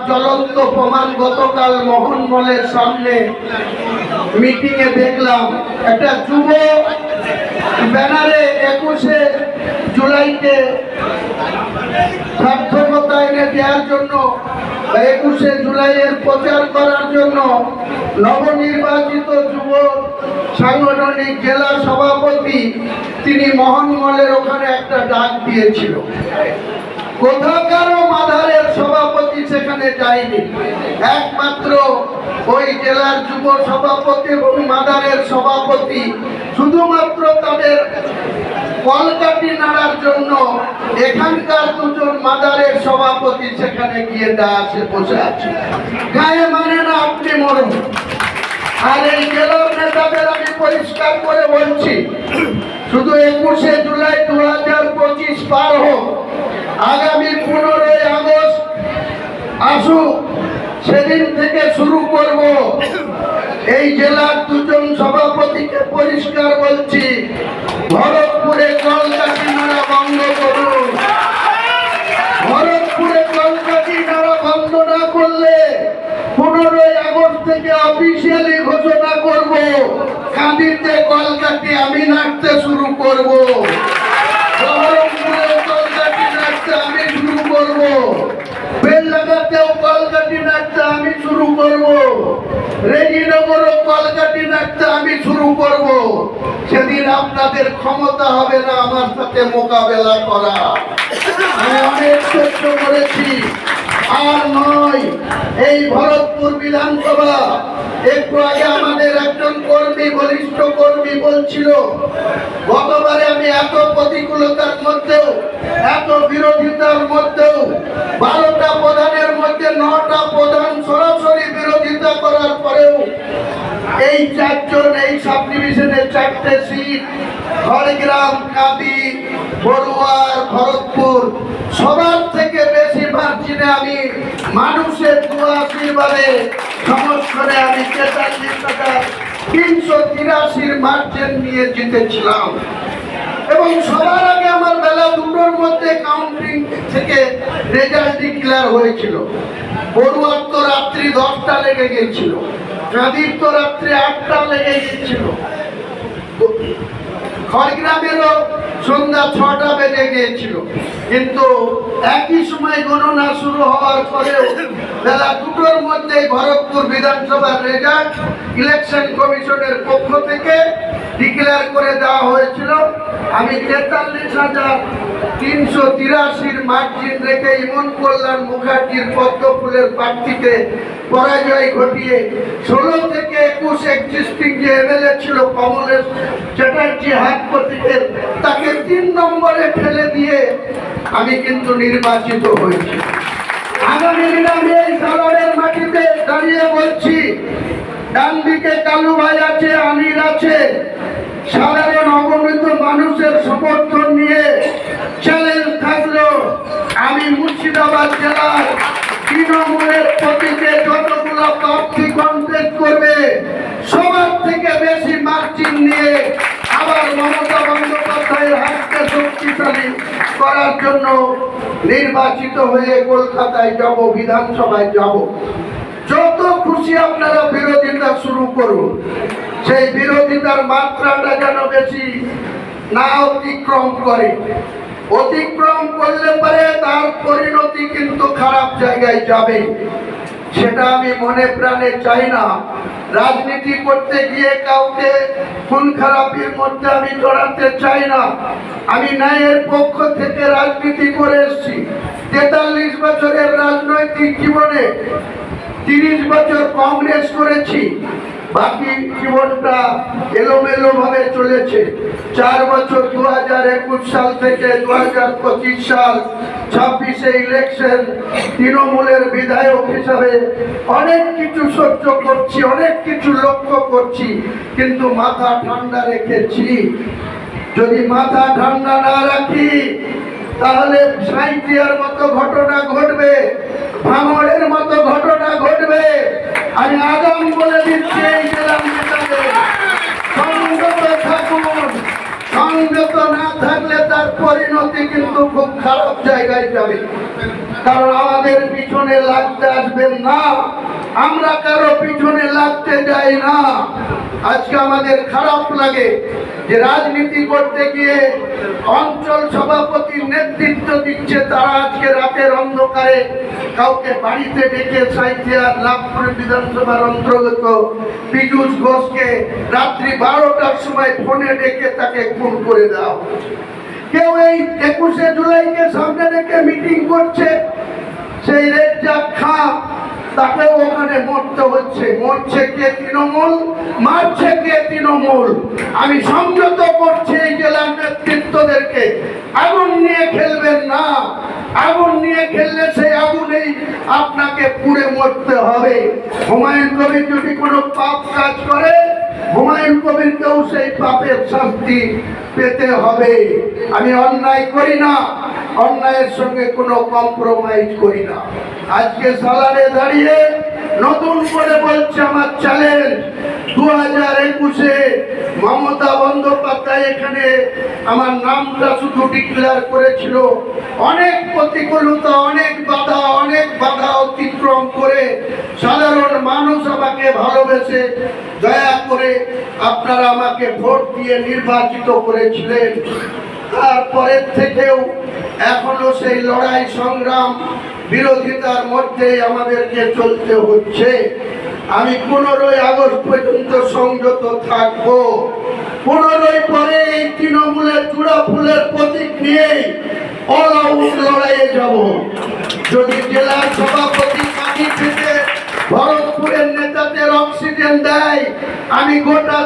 জ্বলন্ত প্রমাণ গতকাল মোহনমলের সামনে মিটিং এ দেখলাম। একটা যুব ব্যানারে 21শে জুলাইকে সার্থকতা এনে দেওয়ার জন্য, 21শে জুলাইয়ের প্রচার করার জন্য নবনির্বাচিত যুব সাংগঠনিক জেলা সভাপতি তিনি মোহনমলের ওখানে একটা ডাক দিয়েছিল। কোথাকারও মাদারের সভাপতি সেখানে যায়নি, একমাত্র ওই জেলার যুব সভাপতি এবং মাদারের সভাপতি শুধুমাত্র তাদের কলকাঠি নাড়ার জন্য এখানকার দুজন মাদারের সভাপতি সেখানে গিয়ে দাঁড়িয়ে বসে আছে। গায়ে মানে না আপনি মরুন। আর এই জেলার নেতাদের আমি পরিষ্কার করে বলছি, শুধু 21শে জুলাই 2025 পার হোক, আগামী 15ই আগস্ট আসুক, সেদিন থেকে শুরু করব। এই জেলার দুজন সভাপতিকে পরিষ্কার বলছি, ভরতপুরে কলকাঠি নাড়া বন্ধ করুন। ভরতপুরে কলকাঠি নাড়া বন্ধ না করলে 15ই আগস্ট থেকে অফিসিয়ালি ঘোষণা করব, কাঁদিতে কলকাঠি আমি নাড়তে শুরু করব। বহরমপুরে কলকাঠি নাড়তে আমি শুরু করব। বেলডাঙ্গাতেও কলকাঠি নাড়তে আমি শুরু করব। রেজিনগরও কলকাঠি নাড়তে আমি শুরু করব। সেদিন আপনাদের ক্ষমতা হবে না আমার সাথে মোকাবেলা করা। আমি অনেক সহ্য করেছি, আর নয়। এই ভরতপুর বিধানসভা, একটু আগে আমাদের একজন কর্মী, বলিষ্ঠ কর্মী বলছিল, গতবারে আমি এত প্রতিকূলতার মধ্যেও, এত বিরোধিতার মধ্যেও 12টা প্রধানের মধ্যে 9টা প্রধান সরাসরি বিরোধিতা করার পরেও এই 4 জন এই সাব ডিভিশনের 4টে সিট, খড়গ্রাম, কাঁদি, বড়ুয়ার, ভরতপুর, সবার থেকে বেশি মার্জিনে আমি মানুষের দোয়া আশীর্বাদে সমস্যরে আমি 43,383 মার্জিন নিয়ে জিতেছিলাম। এবং সবার আগে আমার বেলা 2টোর মধ্যে কাউন্টিং থেকে রেজাল্ট ডিক্লেয়ার হয়েছিল। বড়ুয়ার তো রাত্রি 10টা লেগে গিয়েছিল, কাঁদির তো রাত্রি 8টা লেগে গিয়েছিল, খড়গ্রামেরও সন্ধ্যা 6টা বেজে গিয়েছিল। কিন্তু একই সময় গণনা শুরু হওয়ার পরেও বেলা 2টোর মধ্যে ভরতপুর বিধানসভার রেজাল্ট ইলেকশন কমিশনের পক্ষ থেকে ডিক্লেয়ার করে দেওয়া হয়েছিল। আমি 43,383 মার্জিন রেখে ইমন কল্যাণ মুখার্জির পদ্মফুলের প্রার্থীকে পরাজয় ঘটিয়ে 16 থেকে 21 এক্সিস্টিং যে এমএলএ ছিল কমলেশ চ্যাটার্জি হাত প্রতীকের, তাকে 3 নম্বরে ফেলে দিয়ে আমি কিন্তু নির্বাচিত হয়েছি। আগামী দিনে আমি এই সালারের মাটিতে দাঁড়িয়ে বলছি, ডান দিকে কালু ভাই আছে, আনিল আছে, সাধারণ অগণিত মানুষের সমর্থন নিয়ে চ্যালেঞ্জ থাকলো আমি মুর্শিদাবাদ জেলার তৃণমূলের প্রতীকে যতগুলো প্রার্থী কন্টেস্ট করবে সবার থেকে বেশি মার্জিন নিয়ে আবার মমতা বন্দ্যোপাধ্যায়ের হাতকে শক্তিশালী করার জন্য নির্বাচিত হয়ে কলকাতায় যাব, বিধানসভায় যাব। যত খুশি আপনারা বিরোধিতা শুরু করুন, সেই বিরোধিতার মাত্রাটা যেন বেশি না অতিক্রম করে। অতিক্রম করলে পরে তার পরিণতি কিন্তু খারাপ জায়গায় যাবে, সেটা আমি মনে প্রাণে চাই না। রাজনীতি করতে গিয়ে কাউকে খুন খারাপির মধ্যে আমি জড়াতে চাই না। আমি ন্যায়ের পক্ষ থেকে রাজনীতি করে এসেছি। 43 বছরের রাজনৈতিক জীবনে 30 বছর কংগ্রেস করেছি, বাকি জীবনটা এলোমেলো ভাবে চলেছে। 4 বছর 2021 সাল থেকে 2025 সাল 26-এ ইলেকশন তৃণমূলের বিধায়ক হিসাবে অনেক কিছু সহ্য করছি, অনেক কিছু লক্ষ্য করছি, কিন্তু মাথা ঠান্ডা রেখেছি। যদি মাথা ঠান্ডা না রাখি তাহলে সাঁইথিয়ার মতো ঘটনা ঘটবে, ভাঙড়ের মতো ঘটনা ঘটবে। আমি আগাম বলে দিচ্ছি এই জেলার নেতাদের, সংযত থাকুন। সংযত না থাকলে তার পরিণতি কিন্তু খুব খারাপ জায়গায় যাবে। কারণ আমাদের পিছনে লাগতে আসবেন না, আমরা কারো পিছনে লাগতে যাই না। আজকে আমাদের খারাপ লাগে যে রাজনীতি করতে গিয়ে অঞ্চল সভাপতির নেতৃত্ব দিচ্ছে তারা আজকে রাতের অন্ধকারে কাউকে বাড়িতে ডেকে সাঁইথিয়া লাভপুর বিধানসভার অন্তর্গত পীযূষ ঘোষকে রাত্রি 12টার সময় ফোনে ডেকে তাকে খুন করে দাও। কেউ এই 21শে জুলাইকে সামনে রেখে মিটিং করছে, সেই রেজ্জাক খাঁ তাকেও ওখানে মরতে হচ্ছে। মরছে কে? তৃণমূল। মারছে কে? তৃণমূল। আমি সংযত করছি এই জেলার নেতৃত্বদেরকে, আগুন নিয়ে খেলবেন না। আগুন নিয়ে খেললে সেই আগুনেই আপনাকে পুড়ে মরতে হবে। হুমায়ুন কবির যদি কোনো পাপ কাজ করে, হুমায়ুন কবিরকেও সেই পাপের শাস্তি পেতে হবে। আমি অন্যায় করি না, অন্যায়ের সঙ্গে কোনো কম্প্রোমাইজ করি না। আজকে সালারে দাঁড়িয়ে নতুন করে বলছে আমার চ্যালেঞ্জ, 2021-এ মমতা বন্দ্যোপাধ্যায় এখানে আমার নামটা শুধু ডিক্লেয়ার করেছিল। অনেক প্রতিকূলতা, অনেক বাধা অতিক্রম করে সাধারণ মানুষ আমাকে ভালোবেসে দয়া করে আপনারা আমাকে ভোট দিয়ে নির্বাচিত করেছিলেন। তারপরের থেকেও এখনো সেই লড়াই সংগ্রাম বিরোধিতার মধ্যে আমাদেরকে চলতে হচ্ছে। আমি 15ই আগস্ট পর্যন্ত সংযত থাকবো। 15ই পরে এই তৃণমূলের চূড়া ফুলের প্রতীক নিয়ে অল আউট লড়াইয়ে যাব। যদি জেলা সভাপতি কাটি থেকে ভরতপুরের নেতাদের অক্সিজেন দেয়, আমি গোটা